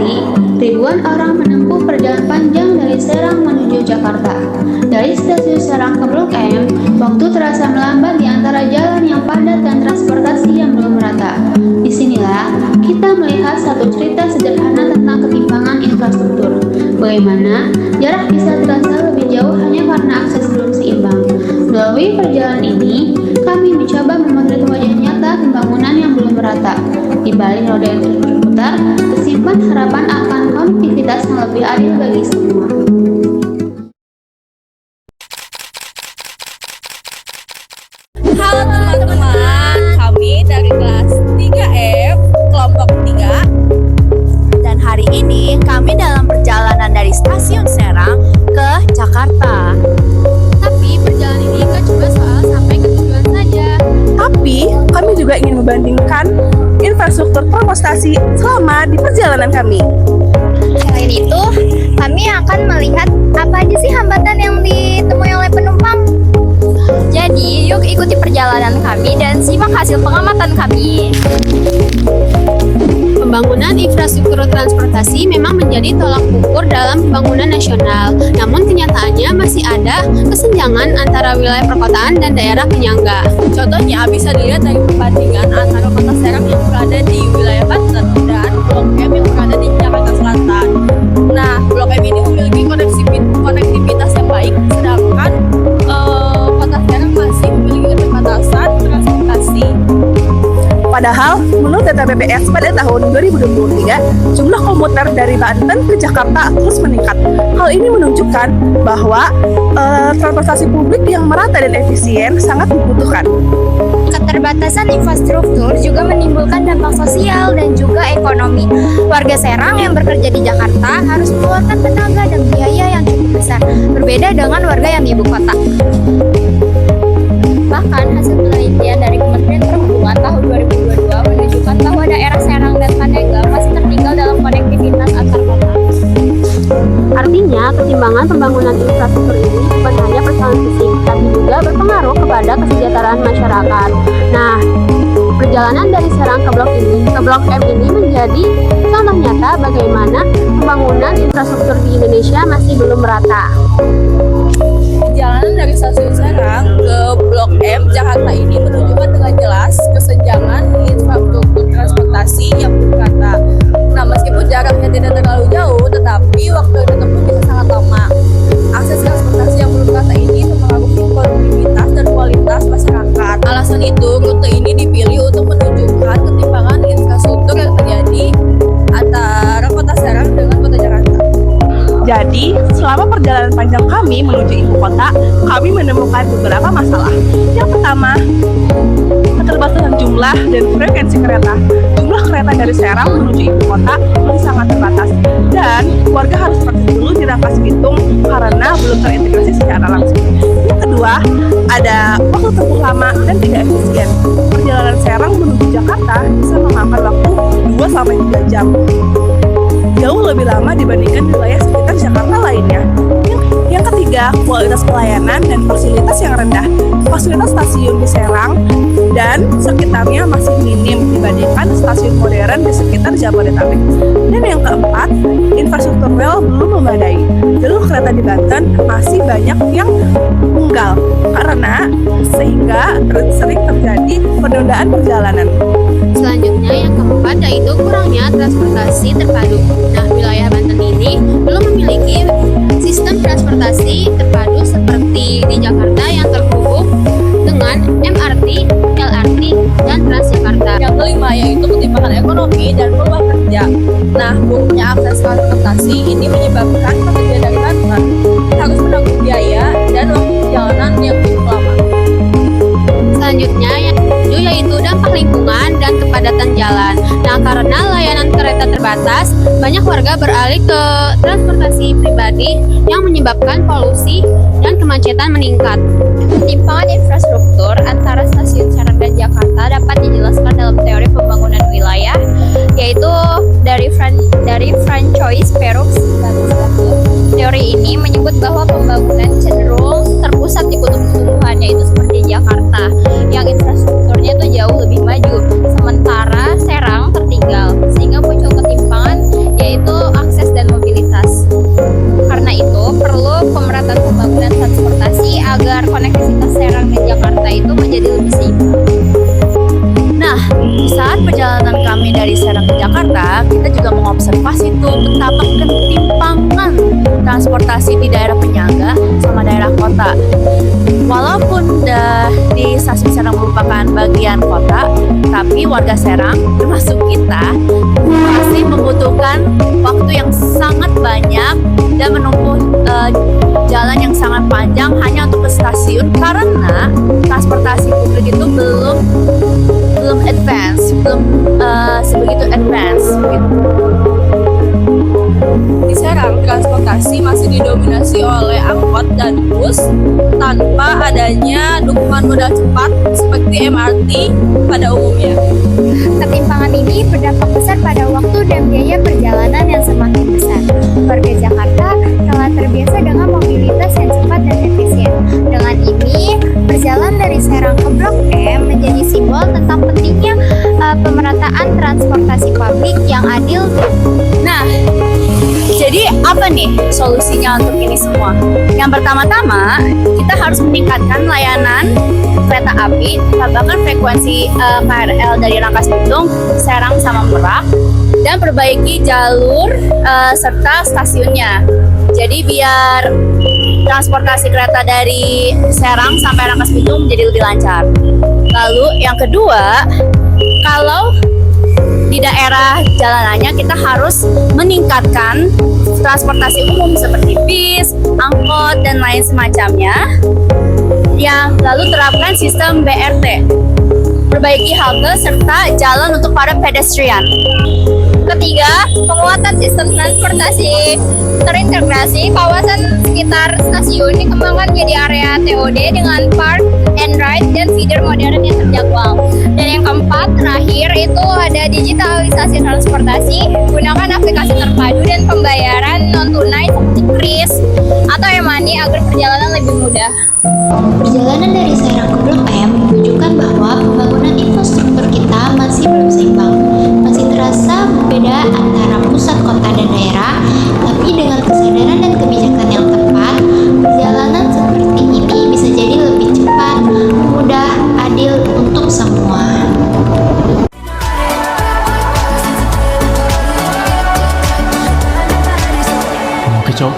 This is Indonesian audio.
hari, ribuan orang menempuh perjalanan panjang dari Serang menuju Jakarta. Dari stasiun Serang ke Blok M, waktu terasa melambat di antara jalan yang padat dan transportasi yang belum merata. Disinilah kita melihat satu cerita sederhana tentang ketimpangan infrastruktur. Bagaimana jarak bisa terasa lebih jauh hanya karena akses belum seimbang. Melalui perjalanan ini, kami mencoba memotret wajah nyata pembangunan yang belum merata. Di balik roda yang terus berputar, tersimpan harapan akan konektivitas yang lebih adil bagi semua. Halo teman-teman, kami dari kelas 3F, kelompok 3. Dan hari ini kami dalam perjalanan dari stasiun Serang ke Jakarta. Tapi perjalanan ini kan cuma soal sampai ke tujuan saja. Tapi kami juga ingin membandingkan infrastruktur transportasi selama di perjalanan kami. Selain itu, kami akan melihat apa aja sih hambatan yang ditemui oleh penumpang. Jadi, yuk ikuti perjalanan kami dan simak hasil pengamatan kami. Pembangunan infrastruktur transportasi memang menjadi tolak ukur dalam pembangunan nasional. Namun kenyataannya masih ada kesenjangan antara wilayah perkotaan dan daerah penyangga. Contohnya bisa dilihat dari perbandingan antara kota Serang yang berada di wilayah Banten dan Blok M yang berada di Jakarta Selatan. Nah, Blok M ini memiliki konektivitas yang baik, sedangkan kota Serang masih memiliki keterbatasan transportasi. Padahal, menurut data BPS pada tahun 2023, jumlah komuter dari Banten ke Jakarta terus meningkat. Hal ini menunjukkan bahwa transportasi publik yang merata dan efisien sangat dibutuhkan. Keterbatasan infrastruktur juga menimbulkan dampak sosial dan juga ekonomi. Warga Serang yang bekerja di Jakarta harus mengeluarkan tenaga dan biaya yang cukup besar, berbeda dengan warga yang di ibu kota. Bahkan hasil penelitian dari Kementerian Perhubungan tahun 2022 menunjukkan bahwa daerah Serang dan Pandeglang masih tertinggal dalam konektivitas antar kota. Artinya, ketimbangan pembangunan infrastruktur ini bukan hanya persoalan fisik, tapi juga berpengaruh kepada kesejahteraan masyarakat. Nah, perjalanan dari Serang ke Blok M ini menjadi contoh nyata bagaimana pembangunan infrastruktur di Indonesia masih belum merata. Perjalanan dari stasiun Serang ke Blok M Jakarta ini menunjukkan dengan jelas kesenjangan infrastruktur transportasi yang belum merata. Nah, meskipun jaraknya tidak terlalu jauh, tetapi waktu yang ditempuh bisa sangat lama. Akses transportasi yang belum merata ini mempengaruhi konektivitas dan kualitas masyarakat. Alasan itu, rute ini dipilih untuk menunjukkan ketimpangan infrastruktur yang terjadi antara kota Serang dengan kota Jakarta. Jadi, selama perjalanan panjang kami menuju ibu kota, kami menemukan beberapa masalah. Yang pertama, keterbatasan jumlah dan frekuensi kereta. Jumlah kereta dari Serang menuju ibu kota masih sangat terbatas, dan warga harus praktis dulu di Rangkas Bitung karena belum terintegrasi secara langsung. Yang kedua, ada waktu tempuh lama dan tidak efisien. Perjalanan Serang menuju Jakarta bisa memakan waktu 2-3 jam. Jauh lebih lama dibandingkan wilayah sekitar Jakarta lainnya. Yang ketiga, kualitas pelayanan dan fasilitas yang rendah. Fasilitas stasiun di Serang dan sekitarnya masih minim dibandingkan stasiun modern di sekitar Jabodetabek. Dan yang keempat, infrastruktur rel belum memadai. Jalur kereta di Banten masih banyak yang tunggal sehingga sering terjadi penundaan perjalanan. Selanjutnya yang keempat yaitu kurangnya transportasi terpadu. Nah, wilayah Banten ini belum memiliki sistem transportasi terpadu seperti di Jakarta yang terhubung dengan MRT, LRT, dan Transjakarta. Yang kelima yaitu ketimpangan ekonomi dan peluang kerja. Nah, buruknya akses transportasi ini menyebabkan pekerja dari Banten harus menanggung biaya dan waktu perjalanan yang cukup lama. Selanjutnya yaitu dampak lingkungan dan kepadatan jalan. Nah, karena layanan kereta terbatas, banyak warga beralih ke transportasi pribadi yang menyebabkan polusi dan kemacetan meningkat. Ketimpangan infrastruktur antara stasiun Serang dan Jakarta dapat dijelaskan dalam teori pembangunan wilayah, yaitu dari Francois Perux 1991. Teori ini menyebut bahwa pembangunan cenderung terpusat di kutub tumbuhan, yaitu seperti Jakarta, yang infrastrukturnya itu jauh lebih maju, sementara Serang tertinggal, sehingga muncul ketimpangan, yaitu perjalanan kami dari Serang ke Jakarta, kita juga mengobservasi tuh betapa ketimpangan transportasi di daerah penyangga sama daerah kota. Walaupun di stasiun Serang merupakan bagian kota, tapi warga Serang termasuk kita masih membutuhkan waktu yang sangat banyak dan menempuh jalan yang sangat panjang hanya untuk ke stasiun karena transportasi publik itu belum sebegitu advance gitu. Di Serang, transportasi masih didominasi oleh angkot dan bus tanpa adanya dukungan moda cepat seperti MRT pada umumnya. Ketimpangan ini berdampak besar pada waktu dan biaya perjalanan yang semakin besar. Warga Jakarta telah terbiasa dengan mobilitas yang cepat dan efisien. Dengan ini, berjalan dari Serang ke Blok M menjadi simbol tentang pentingnya pemerataan transportasi publik yang adil. Nah, jadi apa nih solusinya untuk ini semua? Yang pertama-tama, kita harus meningkatkan layanan kereta api, tambahkan frekuensi KRL dari Rangkas Bitung, Serang sama Merak, dan perbaiki jalur serta stasiunnya. Jadi biar transportasi kereta dari Serang sampai Rangkas Bitung menjadi lebih lancar. Lalu yang kedua, kalau di daerah jalanannya kita harus meningkatkan transportasi umum seperti bis, angkot, dan lain semacamnya. Yang lalu terapkan sistem BRT, perbaiki halte serta jalan untuk para pedestrian. Ketiga, penguatan sistem transportasi terintegrasi. Kawasan sekitar stasiun dikembangkan menjadi area TOD dengan park and ride dan feeder modern yang terjadwal. Dan yang keempat, terakhir itu ada digitalisasi transportasi. Gunakan aplikasi terpadu dan pembayaran non tunai seperti KRIS atau e-money agar perjalanan lebih mudah. Perjalanan dari Serang ke Blok M menunjukkan bahwa pembangunan infrastruktur kita masih belum seimbang. Masih terasa berbeda antara pusat kota dan daerah, tapi dengan kesadaran dan kebijakan yang tepat, perjalanan seperti ini bisa jadi lebih cepat, mudah, adil untuk semua. 그죠?